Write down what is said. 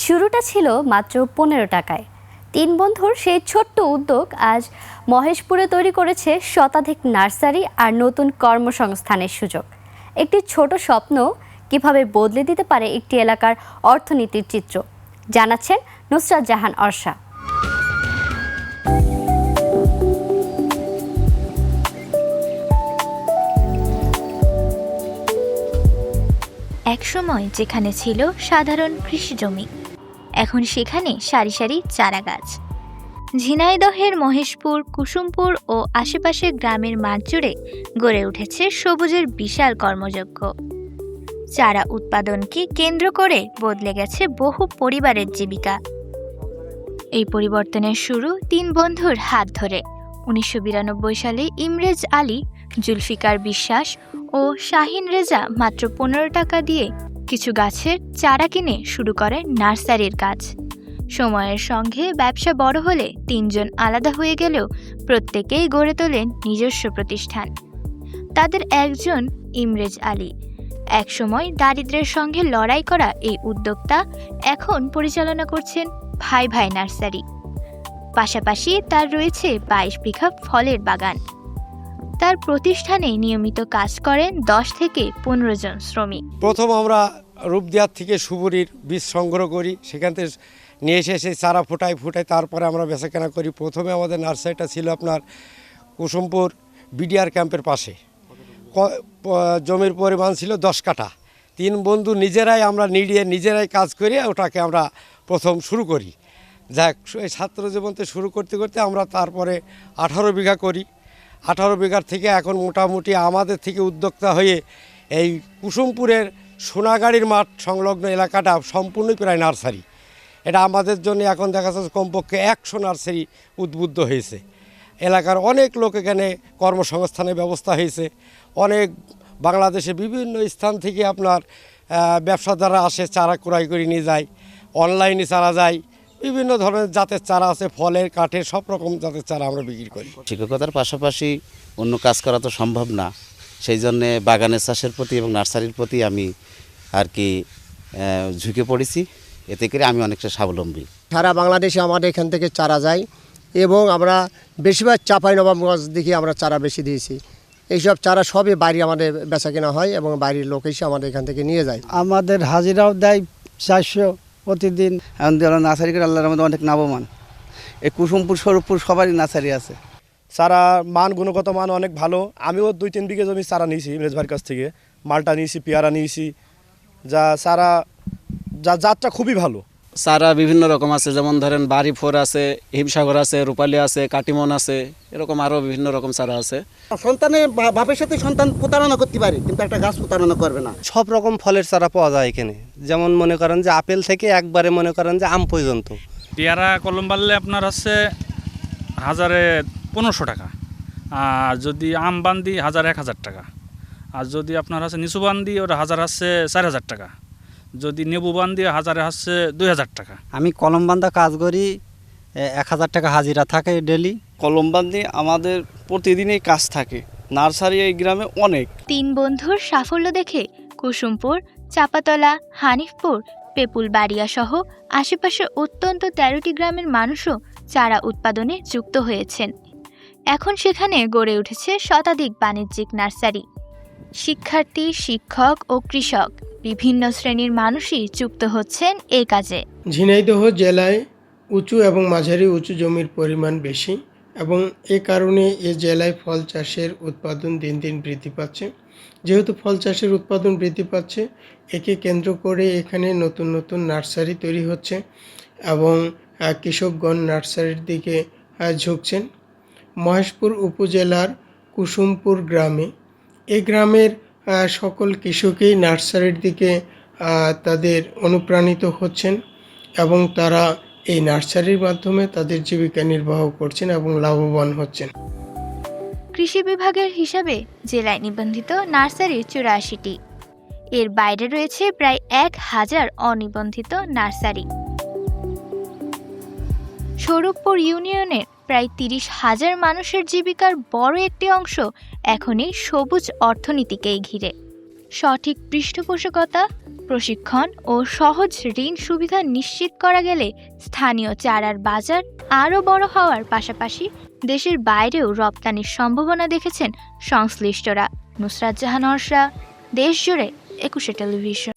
শুরুটা ছিল মাত্র 15 টাকায়। 3 বন্ধুর সেই ছোট্ট উদ্যোগ আজ মহেশপুরে তৈরি করেছে শতাধিক নার্সারি আর নতুন কর্মসংস্থানের সুযোগ। একটি ছোট স্বপ্ন কিভাবে বদলে দিতে পারে একটি এলাকার অর্থনীতির চিত্র, জানাচ্ছেন নুসরাত জাহান অর্ষা। একসময় যেখানে ছিল সাধারণ কৃষি জমি, এখন সেখানে সারি সারি চারা গাছ। ঝিনাইদহের মহেশপুর, কুসুমপুর ও আশেপাশের গ্রামের মাঠ জুড়ে গড়ে উঠেছে সবুজের বিশাল কর্মযজ্ঞ। চারা উৎপাদনকে কেন্দ্র করে বদলে গেছে বহু পরিবারের জীবিকা। এই পরিবর্তনের শুরু 3 বন্ধুর হাত ধরে। 1992 সালে ইমরেজ আলী, জুলফিকার বিশ্বাস ও শাহিন রেজা মাত্র 15 টাকা দিয়ে কিছু গাছের চারা কিনে শুরু করে নার্সারির কাজ। সময়ের সঙ্গে ব্যবসা বড় হলে 3 জন আলাদা হয়ে গেলেও প্রত্যেকেই গড়ে তোলেন নিজস্ব প্রতিষ্ঠান। তাদের একজন ইমরেজ আলী। একসময় দারিদ্র্যের সঙ্গে লড়াই করা এই উদ্যোক্তা এখন পরিচালনা করছেন ভাই ভাই নার্সারি। পাশাপাশি তার রয়েছে 22 বিঘা ফলের বাগান। তার প্রতিষ্ঠানে নিয়মিত কাজ করেন 10 থেকে 15 জন শ্রমিক। প্রথম আমরা রূপদিয়ার থেকে সুবরির বীজ সংগ্রহ করি, সেখান থেকে নিয়ে এসে সেই চারা ফুটাই তারপরে আমরা বেচাকেনা করি। প্রথমে আমাদের নার্সারিটা ছিল আপনার কুসুমপুর বিডিআর ক্যাম্পের পাশে। জমির পরিমাণ ছিল 10 কাঠা। 3 বন্ধু নিজেরাই আমরা নিজেরাই কাজ করে ওটাকে আমরা প্রথম শুরু করি। যাক, এই ছাত্র জীবনতে শুরু করতে করতে আমরা তারপরে 18 বিঘা করি। 18 বিঘার থেকে এখন মোটামুটি আমাদের থেকে উদ্যোক্তা হয়ে এই কুসুমপুরের সোনাগাড়ির মাঠ সংলগ্ন এলাকাটা সম্পূর্ণই প্রায় নার্সারি। এটা আমাদের জন্য এখন দেখা যাচ্ছে কমপক্ষে 100 নার্সারি উদ্বুদ্ধ হয়েছে। এলাকার অনেক লোক এখানে কর্মসংস্থানের ব্যবস্থা হয়েছে। অনেক বাংলাদেশে বিভিন্ন স্থান থেকে আপনার ব্যবসাদাররা আসে, চারা ক্রয় করে নিয়ে যায়, অনলাইনে চারা যায়, বিভিন্ন ধরনের জাতের চারা আছে, ফলের, কাঠের, সব রকম জাতের চারা আমরা বিক্রি করি। শিক্ষকতার পাশাপাশি অন্য কাজ করা তো সম্ভব না, সেই জন্যে বাগানের চাষের প্রতি এবং নার্সারির প্রতি আমি আর কি ঝুঁকে পড়েছি। এতে করে আমি অনেকটা স্বাবলম্বী। সারা বাংলাদেশে আমাদের এখান থেকে চারা যায় এবং আমরা বেশিরভাগ চাঁপাইনবাবগঞ্জ দিকে আমরা চারা বেশি দিয়েছি। এইসব চারা সবই বাইরে আমাদের বেচা কেনা হয় এবং বাইরের লোক এসে আমাদের এখান থেকে নিয়ে যায়। আমাদের হাজিরাও দেয় 400 প্রতিদিন। এখন নার্সারি করে আল্লাহর মধ্যে অনেক লাভবান। এই কুসুমপুর, স্বরূপপুর সবারই নার্সারি আছে। চারা মান, গুণগত মান অনেক ভালো। আমিও 2-3 বিঘা জমি চারা নিয়েছি ইমরেজ ভাইয়ের কাছ থেকে। মালটা নিয়েছি, পেয়ারা নিয়েছি, জাতটা খুবই ভালো। চারা বিভিন্ন রকম আছে, যেমন ধরেন বাড়ি 4 আছে, হিমসাগর আছে, রূপালী আছে, কাটিমন আছে, এরকম আরও বিভিন্ন রকম চারা আছে। সন্তানের বাপের সাথে সন্তান প্রতারণা করতে পারে, কিন্তু একটা গাছ প্রতারণা করবে না। সব রকম ফলের চারা পাওয়া যায় এখানে, যেমন মনে করেন যে আপেল থেকে একবারে মনে করেন যে আম পর্যন্ত। পেয়ারা কলম বানলে আপনার হচ্ছে 1500 টাকা, আর যদি আম বান্দি 1000-1000 টাকা, আর যদি আপনার হচ্ছে নিচু বান্দি ওটা 1000 হচ্ছে 4000 টাকা, যদি নেবু বান্দি 1000 হচ্ছে 2000 টাকা। আমি কলম বান্ধা কাজ করি, 1000 টাকা হাজিরা থাকে ডেলি। কলম বান্ধি আমাদের প্রতিদিনই কাজ থাকে। নার্সারি এই গ্রামে অনেক। 3 বন্ধুর সাফল্য দেখে কুসুমপুর, চাপাতলা, হানিফপুর, পেপুলবাড়িয়া সহ আশেপাশে অত্যন্ত 13টি গ্রামের মানুষও চারা উৎপাদনে যুক্ত হয়েছেন। এখন সেখানে গড়ে উঠেছে শতাধিক বাণিজ্যিক নার্সারি। শিক্ষার্থী, শিক্ষক ও কৃষক বিভিন্ন শ্রেণীর মানুষই যুক্ত হচ্ছেন এই কাজে। ঝিনাইদহ জেলায় উঁচু এবং মাঝারি উঁচু জমির পরিমাণ বেশি এবং এ কারণে এ জেলায় ফল চাষের উৎপাদন দিন দিন বৃদ্ধি পাচ্ছে। যেহেতু ফল চাষের উৎপাদন বৃদ্ধি পাচ্ছে, একে কেন্দ্র করে এখানে নতুন নতুন নার্সারি তৈরি হচ্ছে এবং কৃষকগণ নার্সারির দিকে ঝুঁকছেন। মহেশপুর উপজেলার কুসুমপুর গ্রামে, এই গ্রামের সকল কৃষকই নার্সারির দিকে তাদের অনুপ্রাণিত হচ্ছেন এবং তারা এই নার্সারির মাধ্যমে তাদের জীবিকা নির্বাহ করছেন এবং লাভবান হচ্ছেন। কৃষি বিভাগের হিসাবে জেলায় নিবন্ধিত নার্সারি 84টি। এর বাইরে রয়েছে প্রায় 1000 অনিবন্ধিত নার্সারি। স্বরূপপুর ইউনিয়নের প্রায় 30,000 মানুষের জীবিকার বড় একটি অংশ এখন এই সবুজ অর্থনীতিকেই ঘিরে। সঠিক পৃষ্ঠপোষকতা, প্রশিক্ষণ ও সহজ ঋণ সুবিধা নিশ্চিত করা গেলে স্থানীয় চারার বাজার আরও বড় হওয়ার পাশাপাশি দেশের বাইরেও রপ্তানির সম্ভাবনা দেখেছেন সংশ্লিষ্টরা। নুসরাত জাহান অর্ষা, দেশ জুড়ে 21 টেলিভিশন।